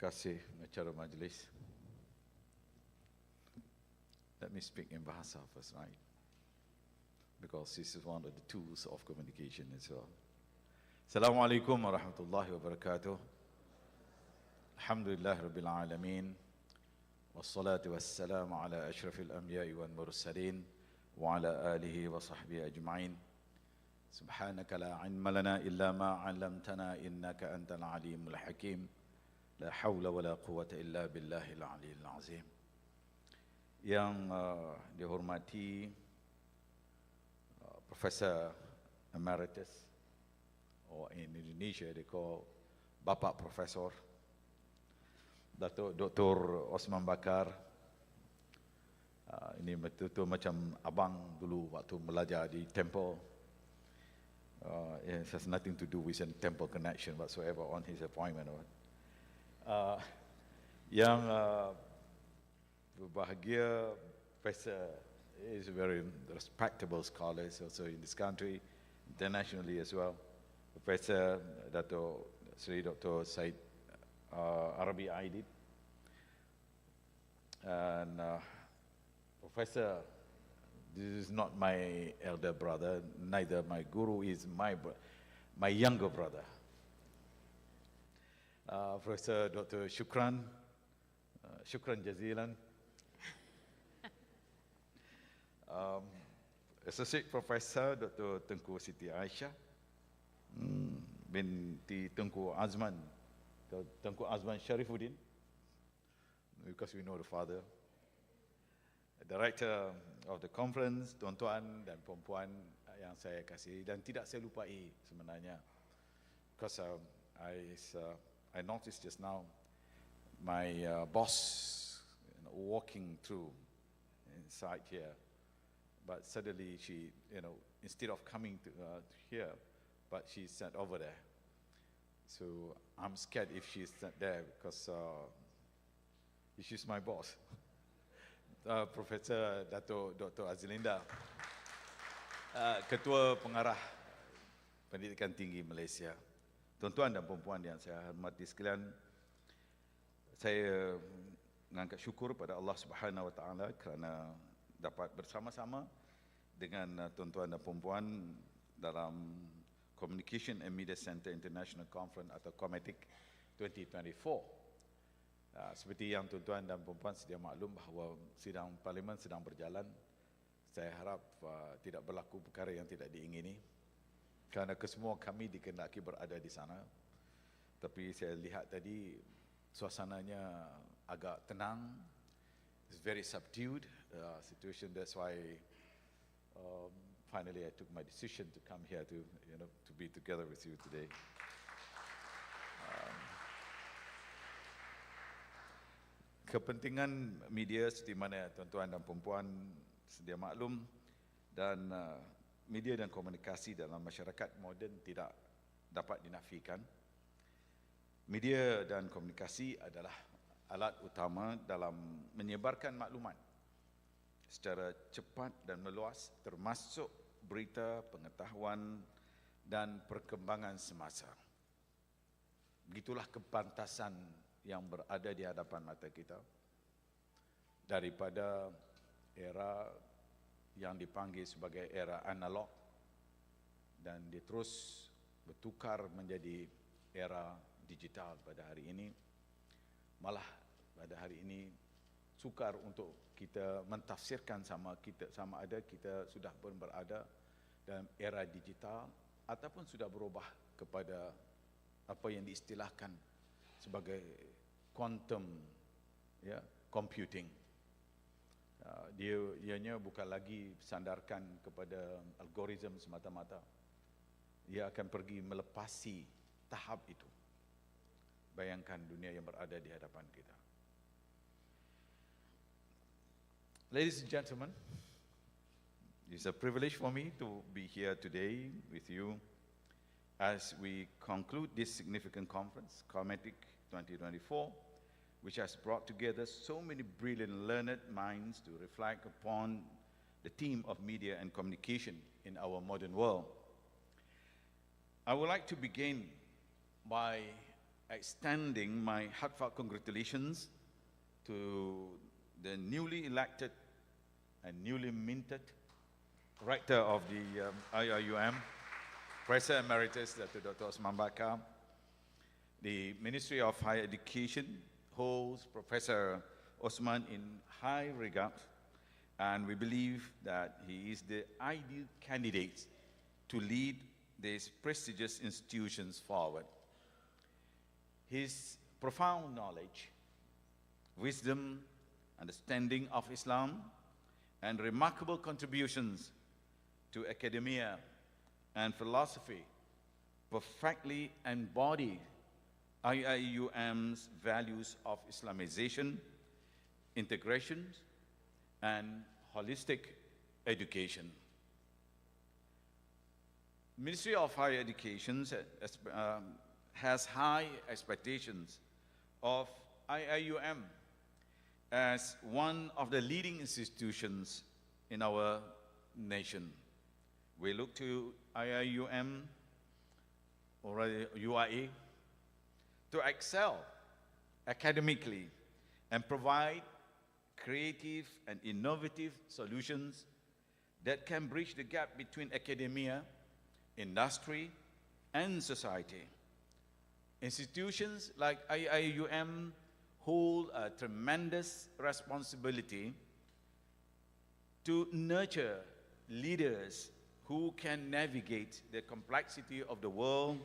kasih acara majlis. Let me speak in Bahasa first, right? Because this is one of the tools of communication as well. Assalamualaikum warahmatullahi wabarakatuh. Alhamdulillah Rabbil Alamin. Wassalatu wassalamu ala ashrafil anbiya'i wal mursalin wa ala alihi wa sahbihi ajma'in. Subhanaka la ilma lana illa ma 'allamtana innaka antal alimul hakim. La haula wa la quwwata illa billahil aliyyil azim. Yang dihormati Professor Emeritus, or in Indonesia they call Bapak Profesor, Datuk Dr. Osman Bakar. Ini betul-betul macam abang dulu waktu belajar di Temple. It has nothing to do with a Temple connection whatsoever on his appointment. Yang berbahagia, Professor is a very respectable scholar also in this country, internationally as well. Professor Dato Sri Dr. Said Arabi Aidid, and Professor, this is not my elder brother, neither my guru is my younger brother. Professor Dr. Shukran Jazilan, Associate Professor Dr. Tengku Siti Aisyah binti Tengku Azman Sharifuddin, because we know the father. Director of the conference, tuan-tuan dan puan-puan yang saya kasih dan tidak saya lupai sebenarnya, because I noticed just now my boss walking through inside here, but suddenly she, instead of coming to here, but she sat over there. So I'm scared if she's not there because she's my boss. Profesor Dato Dr. Azlinda, Ketua Pengarah Pendidikan Tinggi Malaysia. Tuan-tuan dan puan-puan yang saya hormati sekalian, saya mengangkat syukur pada Allah Subhanahu Wa Taala kerana dapat bersama-sama dengan tuan-tuan dan puan-puan dalam Communication and Media Center International Conference atau COMETIC 2024. Seperti yang tuan-tuan dan puan-puan sedia maklum bahawa sidang parlimen sedang berjalan. Saya harap tidak berlaku perkara yang tidak diingini, kerana kesemua kami dikehendaki berada di sana. Tapi saya lihat tadi suasananya agak tenang. It's very subdued situation. That's why finally I took my decision to come here to be together with you today. Kepentingan media seperti mana tuan-tuan dan puan-puan sedia maklum, dan media dan komunikasi dalam masyarakat moden tidak dapat dinafikan. Media dan komunikasi adalah alat utama dalam menyebarkan maklumat secara cepat dan meluas, termasuk berita, pengetahuan dan perkembangan semasa. Begitulah kepantasan yang berada di hadapan mata kita. Daripada era yang dipanggil sebagai era analog, dan dia terus bertukar menjadi era digital pada hari ini. Malah pada hari ini sukar untuk kita mentafsirkan sama ada kita sudah pun berada dalam era digital ataupun sudah berubah kepada apa yang diistilahkan sebagai quantum computing. Ianya bukan lagi sandarkan kepada algoritma semata-mata. Ia akan pergi melepasi tahap itu. Bayangkan dunia yang berada di hadapan kita. Ladies and gentlemen, it's a privilege for me to be here today with you as we conclude this significant conference, COMETIC 2024, which has brought together so many brilliant, learned minds to reflect upon the theme of media and communication in our modern world. I would like to begin by extending my heartfelt congratulations to the newly elected and newly minted Rector of the IIUM, Professor Emeritus Dr. Osman Bakar. The Ministry of Higher Education holds Professor Osman in high regard, and we believe that he is the ideal candidate to lead these prestigious institutions forward. His profound knowledge, wisdom, understanding of Islam, and remarkable contributions to academia and philosophy perfectly embody IIUM's values of Islamization, integration, and holistic education. Ministry of Higher Education has high expectations of IIUM as one of the leading institutions in our nation. We look to IIUM or UIA to excel academically and provide creative and innovative solutions that can bridge the gap between academia, industry, and society. Institutions like IIUM hold a tremendous responsibility to nurture leaders who can navigate the complexity of the world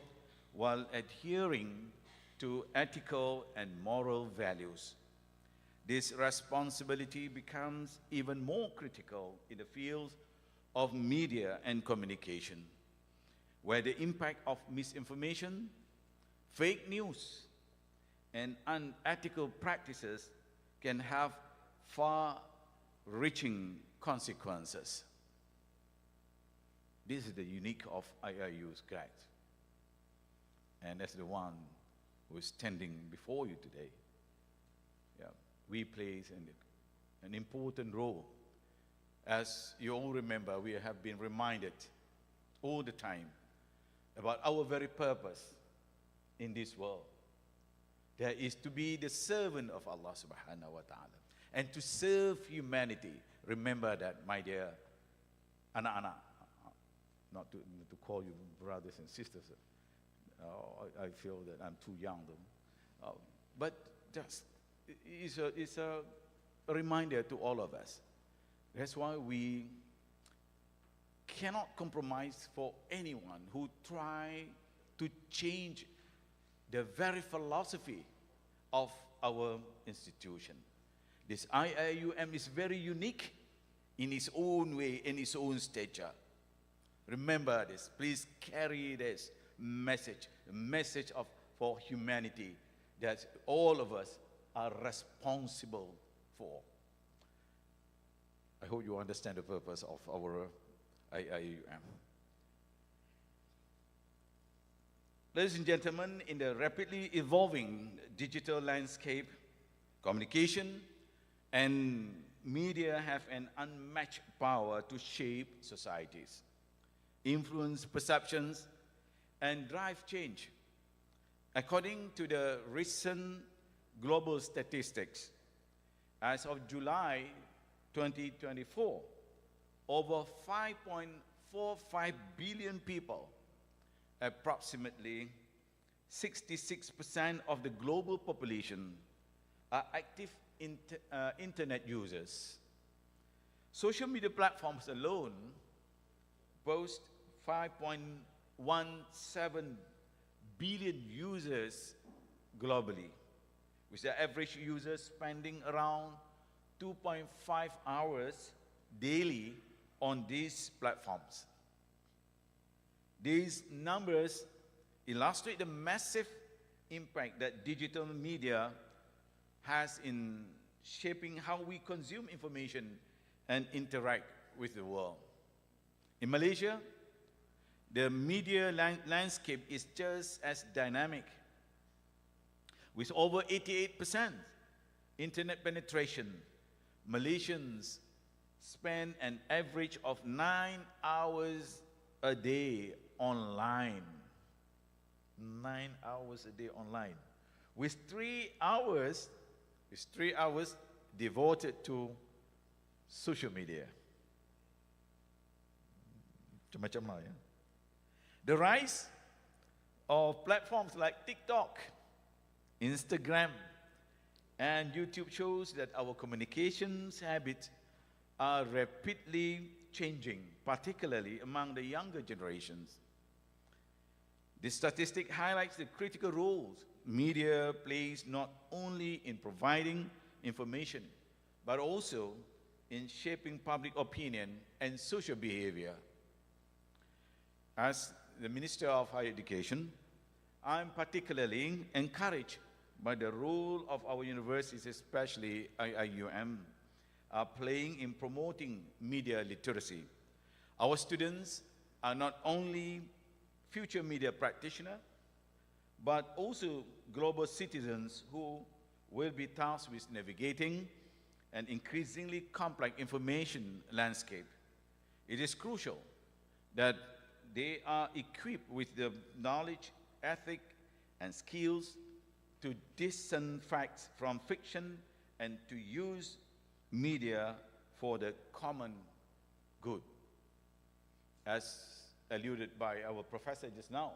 while adhering to ethical and moral values. This responsibility becomes even more critical in the fields of media and communication, where the impact of misinformation, fake news, and unethical practices can have far-reaching consequences. This is the unique of IIU's grad. And as the one who is standing before you today, we play an important role. As you all remember, we have been reminded all the time about our very purpose in this world. There is to be the servant of Allah subhanahu wa ta'ala and to serve humanity. Remember that, my dear anak-anak, not to call you brothers and sisters. I feel that I'm too young though. But just, it's a reminder to all of us. That's why we cannot compromise for anyone who try to change the very philosophy of our institution. This IIUM is very unique in its own way, in its own stature. Remember this. Please carry this message, a message for humanity that all of us are responsible for. I hope you understand the purpose of our IIUM. Ladies and gentlemen, in the rapidly evolving digital landscape, communication and media have an unmatched power to shape societies, influence perceptions, and drive change. According to the recent global statistics, as of July 2024, over 5.45 billion people, approximately 66% of the global population, are active internet users. Social media platforms alone boast 5.17 billion users globally, with the average user spending around 2.5 hours daily on these platforms. These numbers illustrate the massive impact that digital media has in shaping how we consume information and interact with the world. In Malaysia, the media landscape is just as dynamic. With over 88% internet penetration, Malaysians spend an average of 9 hours a day online. 9 hours a day online. with 3 hours devoted to social media. Macam-macam lah, ya. The rise of platforms like TikTok, Instagram, and YouTube shows that our communications habits are rapidly changing, particularly among the younger generations. This statistic highlights the critical roles media plays not only in providing information, but also in shaping public opinion and social behavior. As the Minister of Higher Education, I'm particularly encouraged by the role of our universities, especially IIUM, are playing in promoting media literacy. Our students are not only future media practitioners, but also global citizens who will be tasked with navigating an increasingly complex information landscape. It is crucial that they are equipped with the knowledge, ethic, and skills to discern facts from fiction and to use media for the common good, as alluded by our professor just now.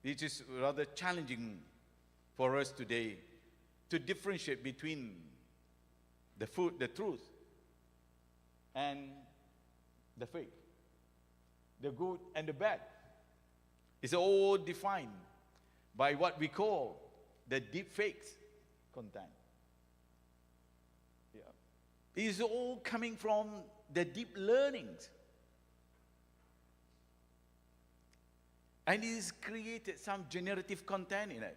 It is rather challenging for us today to differentiate between the truth, and the fake, the good and the bad. It's all defined by what we call the deep fakes content. Yeah. It's all coming from the deep learnings. And it's created some generative content in it.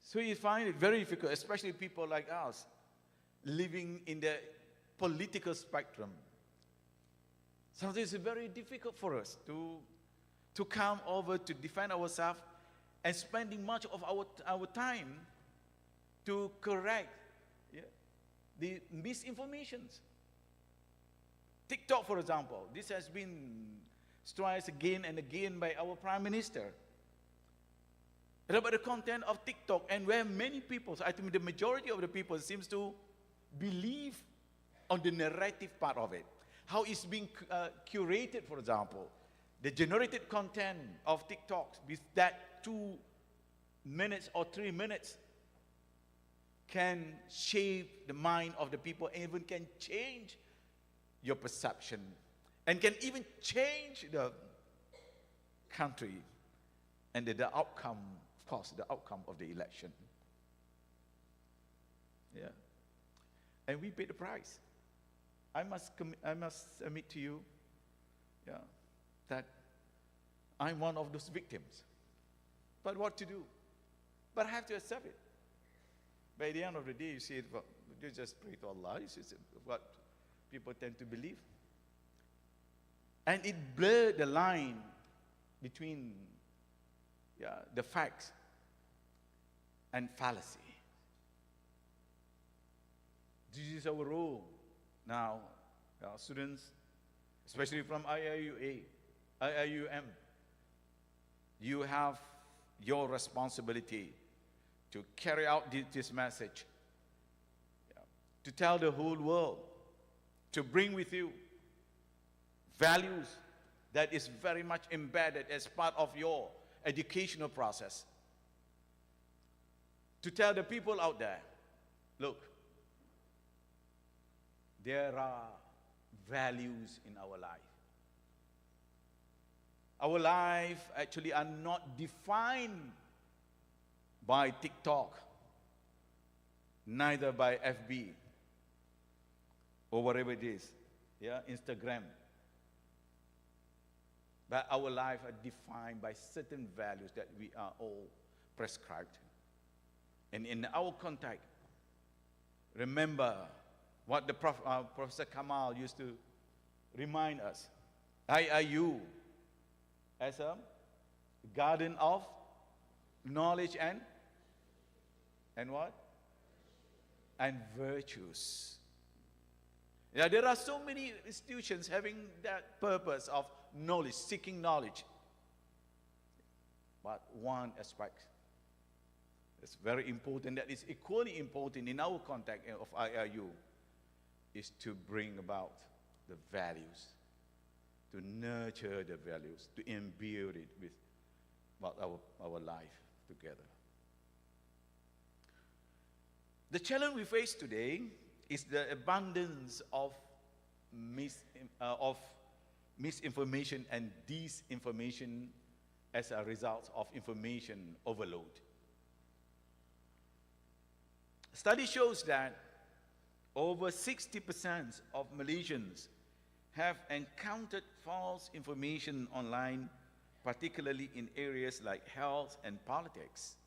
So you find it very difficult, especially people like us, living in the political spectrum. Sometimes it's very difficult for us to come over to defend ourselves and spending much of our time to correct the misinformations. TikTok, for example, this has been stressed again and again by our Prime Minister about the content of TikTok, and where many people, so I think the majority of the people seems to believe on the narrative part of it. How it's being curated, for example. The generated content of TikToks with that 2 minutes or 3 minutes can shape the mind of the people and even can change your perception and can even change the country and the outcome, of course, the outcome of the election. Yeah. And we pay the price. I must admit to you, that I'm one of those victims. But what to do? But I have to accept it. By the end of the day, you see it, well, you just pray to Allah. It's what people tend to believe. And it blurred the line between the facts and fallacy. This is our role now, our students, especially from IIUM. You have your responsibility to carry out this message, to tell the whole world, to bring with you values that is very much embedded as part of your educational process. To tell the people out there, look, there are values in our life. Our life actually are not defined by TikTok, neither by FB, or whatever it is, Instagram. But our life are defined by certain values that we are all prescribed. And in our context, remember what the Professor Kamal used to remind us. IIU as a garden of knowledge and what? And virtues. There are so many institutions having that purpose of knowledge, seeking knowledge. But one aspect that's very important, that is equally important in our context of IRU, is to bring about the values, to nurture the values, to imbue it with our life together. The challenge we face today is the abundance of misinformation and disinformation as a result of information overload. Study shows that over 60% of Malaysians have encountered false information online, particularly in areas like health and politics.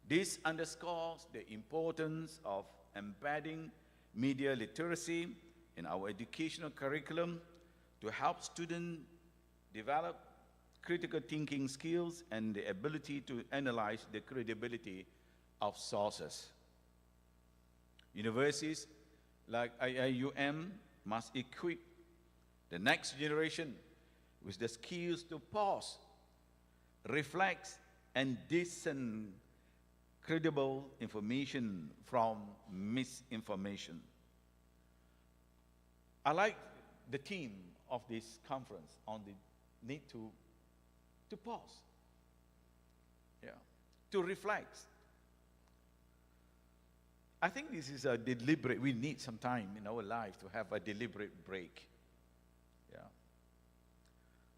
This underscores the importance of embedding media literacy in our educational curriculum to help students develop critical thinking skills and the ability to analyze the credibility of sources. Universities like IIUM must equip the next generation with the skills to pause, reflect, and discern credible information from misinformation. I like the theme of this conference on the need to pause, to reflect. I think this is a deliberate, we need some time in our life to have a deliberate break.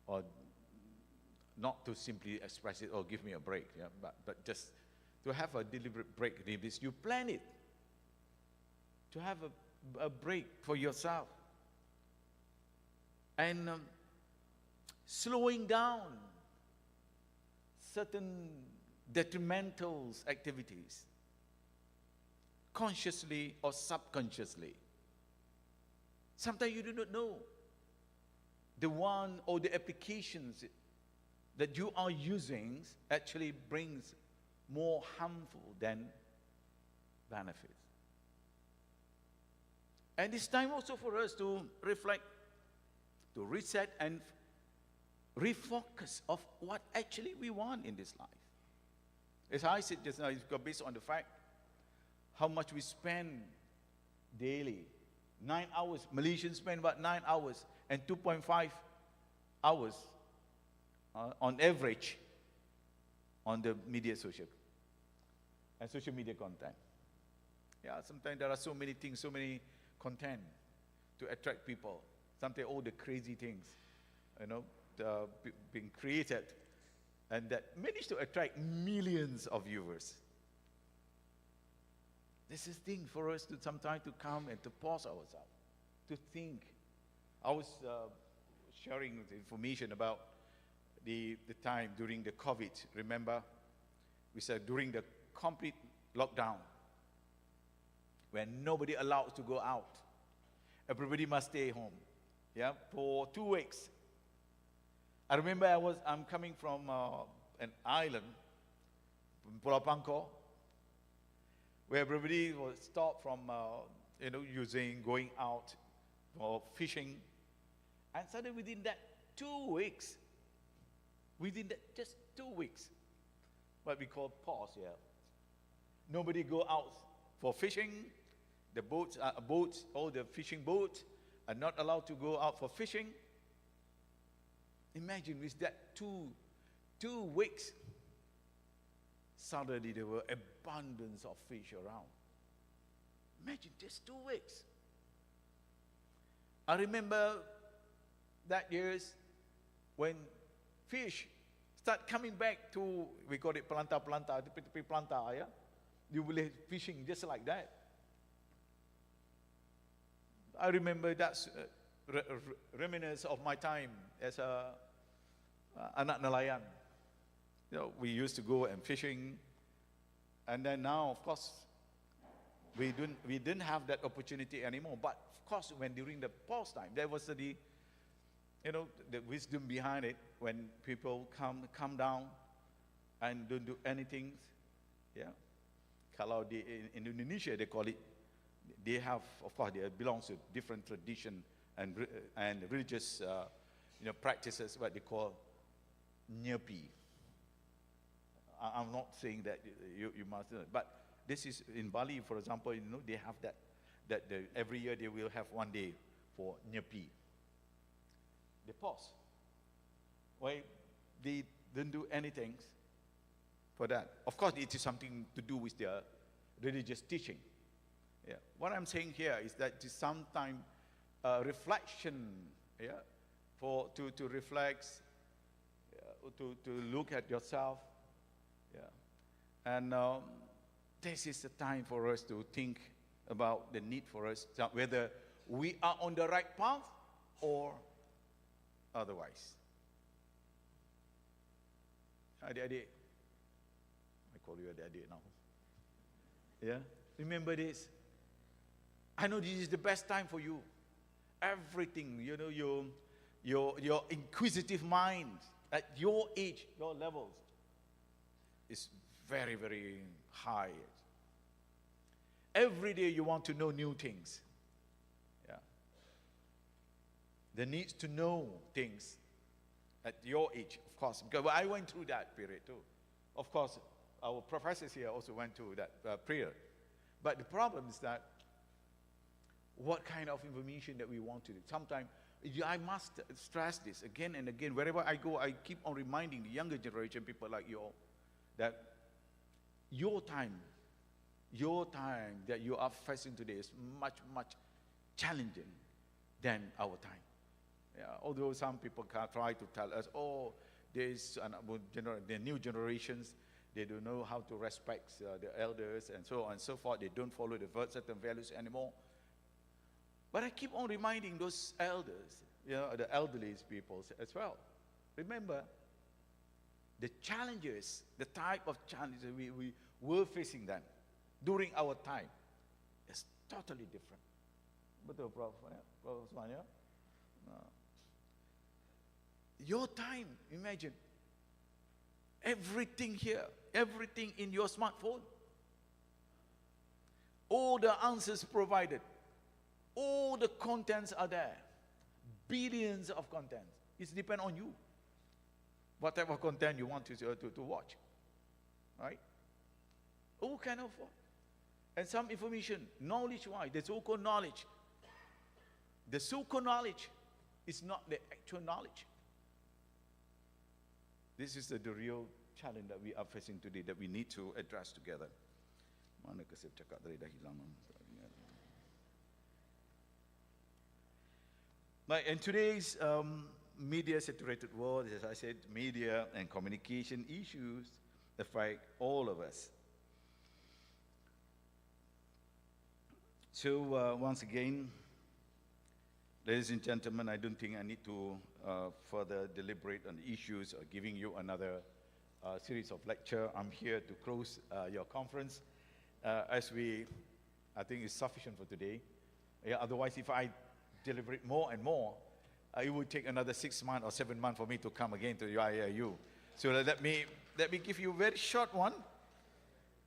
Or not to simply express it, or give me a break, but just to have a deliberate break. You plan it, to have a break for yourself. And slowing down certain detrimental activities, consciously or subconsciously. Sometimes you do not know the one or the applications that you are using actually brings more harmful than benefits. And it's time also for us to reflect, to reset and refocus of what actually we want in this life. As I said just now, it's based on the fact how much we spend daily. 9 hours, Malaysians spend about 9 hours and 2.5 hours on average on the social media content. Sometimes there are so many things, so many content to attract people. Sometimes all the crazy things, being created, and that manage to attract millions of viewers. This is a thing for us to sometimes to come and to pause ourselves, to think. I was sharing the information about the time during the COVID. Remember, we said during the complete lockdown, when nobody allowed to go out, everybody must stay home, for 2 weeks. I remember I'm coming from an island, Pulau Pangkor, where everybody was stopped from, going out for fishing. And suddenly within that 2 weeks, just 2 weeks, what we call pause here. Nobody go out for fishing. The boats, all the fishing boats are not allowed to go out for fishing. Imagine with that two weeks, suddenly there were abundance of fish around. Imagine just 2 weeks. I remember that years when fish start coming back to, we call it pelanta-pelanta, tepi-tepi pelanta, you will fishing just like that. I remember that's reminiscence of my time as a anak nelayan. We used to go and fishing, and then now, of course, we didn't have that opportunity anymore. But of course, when during the pause time, there was the wisdom behind it. When people come down and don't do anything, Kalau in Indonesia they call it, they have, of course, they belong to different tradition and religious practices, what they call nyepi. I'm not saying that you must, but this is in Bali, for example. They have every year they will have one day for Nyepi. They pause. Why they don't do anything for that? Of course, it is something to do with their religious teaching. Yeah. What I'm saying here is that it is sometimes reflection. Yeah. To reflect, to look at yourself. Yeah. And this is the time for us to think about the need for us, whether we are on the right path or otherwise. Adik-adik, I call you adik-adik now. Yeah, remember this. I know this is the best time for you. Everything, your inquisitive mind at your age, your levels, is very, very high. Every day you want to know new things. Yeah. The need to know things at your age, of course, because I went through that period too. Of course, our professors here also went through that period. But the problem is that what kind of information that we want to do. Sometimes I must stress this again and again. Wherever I go, I keep on reminding the younger generation, people like you all, that your time that you are facing today is much, much challenging than our time. Yeah, although some people can try to tell us, oh, the new generations, they don't know how to respect the elders and so on and so forth. They don't follow certain values anymore. But I keep on reminding those elders, the elderly people as well. Remember, the challenges, the type of challenges we were facing then, during our time, is totally different. Betul, Prof. Prof. Osman, yeah? Your time, imagine, everything here, everything in your smartphone, all the answers provided, all the contents are there, billions of contents. It depends on you, what type of content you want to watch, right? All kind of, and some information, knowledge-wise, the so-called knowledge. The so-called knowledge is not the actual knowledge. This is the real challenge that we are facing today that we need to address together. Mana kesip cakap tadi dah hilang. Like in today's media-saturated world, as I said, media and communication issues affect all of us. So once again, ladies and gentlemen, I don't think I need to further deliberate on the issues or giving you another series of lecture. I'm here to close your conference I think it's sufficient for today. Yeah, otherwise, if I deliberate more and more, it would take another 6 months or 7 months for me to come again to UIIU. So let me give you a very short one.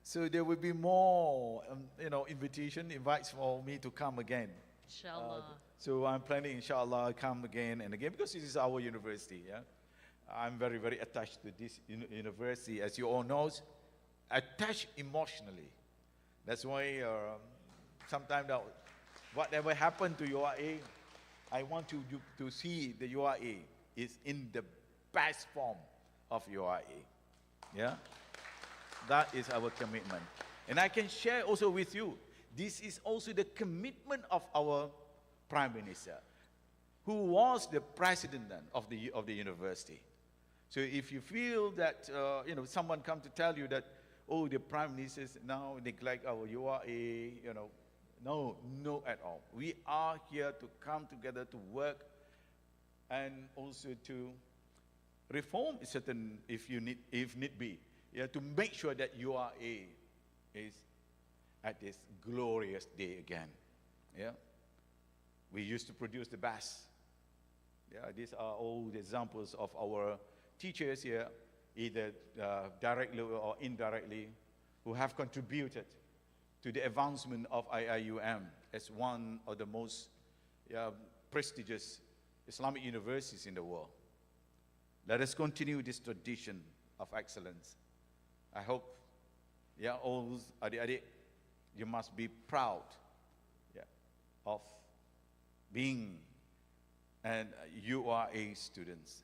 So there will be more, invites for me to come again. Inshallah. So I'm planning, inshallah, come again and again because this is our university. Yeah, I'm very, very attached to this university, as you all know, attached emotionally. That's why sometimes whatever happened to URA, I want to see the URA is in the best form of URA. Yeah, that is our commitment. And I can share also with you, this is also the commitment of our Prime Minister, who was the president then of the university. So if you feel that someone come to tell you that, oh, the Prime Minister now neglect our URA, no at all. We are here to come together to work and also to reform certain, if need be, to make sure that URA is at this glorious day again. Yeah, we used to produce the best. Yeah, these are all the examples of our teachers here, either directly or indirectly, who have contributed to the advancement of IIUM as one of the most prestigious Islamic universities in the world. Let us continue this tradition of excellence I hope, yeah, all adik-adik, you must be proud, yeah, of being and URA students.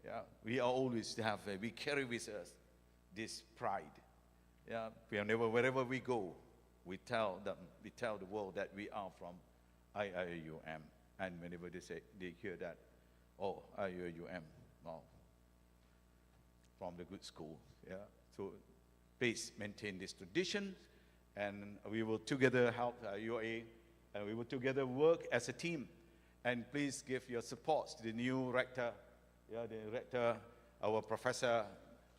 Yeah, we are always have, we carry with us this pride. Yeah, wherever we go, we tell the world that we are from IIUM. And whenever they hear that, oh, IIUM, well, from the good school. Yeah, so please maintain this tradition, and we will together help UA, and we will together work as a team. And please give your support to the new rector, yeah, the rector, our professor,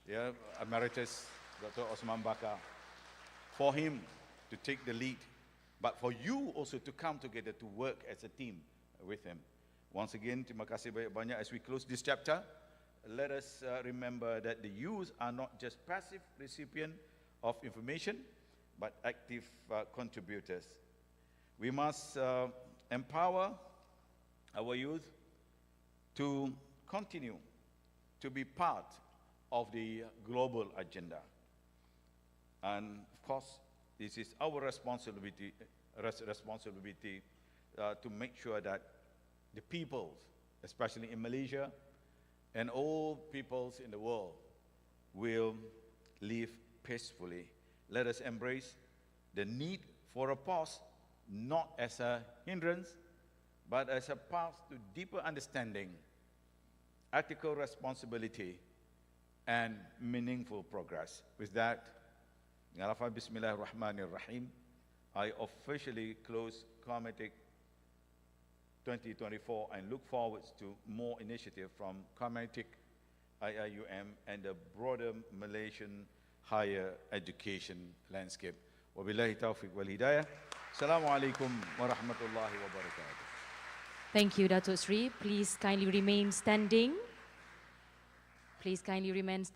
yeah, emeritus, Dr. Osman Bakar, for him to take the lead, but for you also to come together to work as a team with him. Once again, terima kasih banyak-banyak. As we close this chapter, let us remember that the youth are not just passive recipients of information, but active contributors. We must empower our youth to continue to be part of the global agenda. And of course, this is our responsibility to make sure that the peoples, especially in Malaysia, and all peoples in the world will live peacefully. Let us embrace the need for a pause, not as a hindrance, but as a path to deeper understanding, ethical responsibility, and meaningful progress. With that, Bismillahirrahmanirrahim, I officially close Carmatic 2024 and look forward to more initiative from Carmatic, IIUM, and the broader Malaysian higher education landscape. Wabillahi taufiq wal hidayah. Assalamualaikum warahmatullahi wabarakatuh. Thank you, Datuk Sri. Please kindly remain standing. Please kindly remain standing.